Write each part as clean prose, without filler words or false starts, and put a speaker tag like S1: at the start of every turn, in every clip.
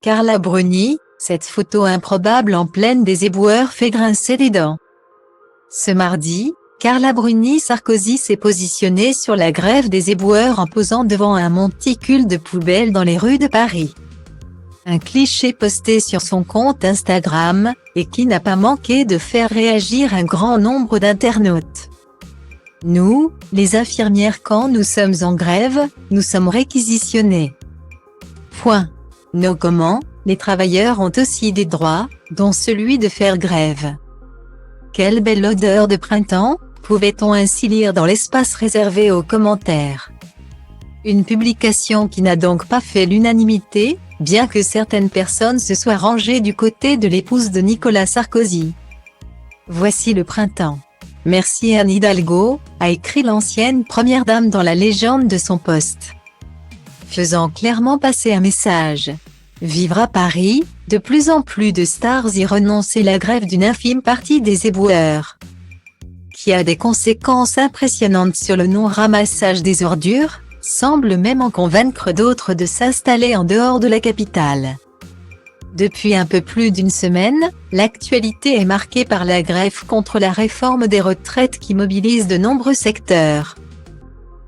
S1: Carla Bruni, cette photo improbable en pleine des éboueurs fait grincer des dents. Ce mardi, Carla Bruni Sarkozy s'est positionnée sur la grève des éboueurs en posant devant un monticule de poubelles dans les rues de Paris. Un cliché posté sur son compte Instagram, et qui n'a pas manqué de faire réagir un grand nombre d'internautes. Nous, les infirmières, quand nous sommes en grève, nous sommes réquisitionnés. Point. No comment, les travailleurs ont aussi des droits, dont celui de faire grève. Quelle belle odeur de printemps, pouvait-on ainsi lire dans l'espace réservé aux commentaires. Une publication qui n'a donc pas fait l'unanimité, bien que certaines personnes se soient rangées du côté de l'épouse de Nicolas Sarkozy. Voici le printemps. Merci Anne Hidalgo, a écrit l'ancienne première dame dans la légende de son post. Faisant clairement passer un message. Vivre à Paris, de plus en plus de stars y renoncent et la grève d'une infime partie des éboueurs, qui a des conséquences impressionnantes sur le non-ramassage des ordures, semble même en convaincre d'autres de s'installer en dehors de la capitale. Depuis un peu plus d'une semaine, l'actualité est marquée par la grève contre la réforme des retraites qui mobilise de nombreux secteurs.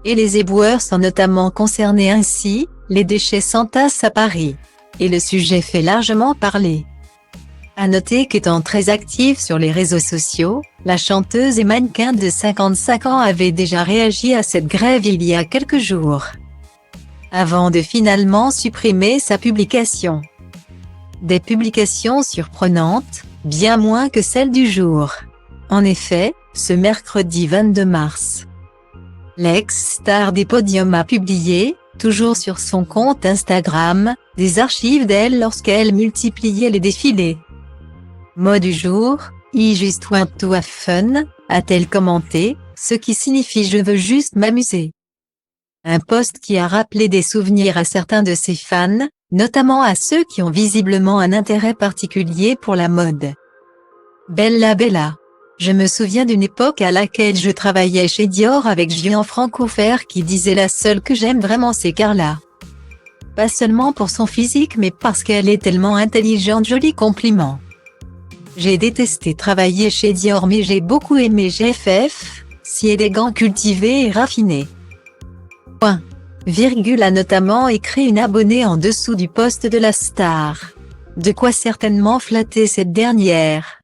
S1: Et les éboueurs sont notamment concernés ainsi, les déchets s'entassent à Paris. Et le sujet fait largement parler. À noter qu'étant très active sur les réseaux sociaux, la chanteuse et mannequin de 55 ans avait déjà réagi à cette grève il y a quelques jours, avant de finalement supprimer sa publication. Des publications surprenantes, bien moins que celles du jour. En effet, ce mercredi 22 mars, l'ex-star des podiums a publié, toujours sur son compte Instagram, des archives d'elle lorsqu'elle multipliait les défilés. Mot du jour, I just want to have fun, a-t-elle commenté, ce qui signifie je veux juste m'amuser. Un post qui a rappelé des souvenirs à certains de ses fans, notamment à ceux qui ont visiblement un intérêt particulier pour la mode. Bella Bella. Je me souviens d'une époque à laquelle je travaillais chez Dior avec Julian Francofer qui disait la seule que j'aime vraiment c'est Carla. Pas seulement pour son physique mais parce qu'elle est tellement intelligente. Joli compliment. J'ai détesté travailler chez Dior mais j'ai beaucoup aimé GFF, si élégant, cultivé et raffiné. Point. Virgule, a notamment écrit une abonnée en dessous du post de la star. De quoi certainement flatter cette dernière.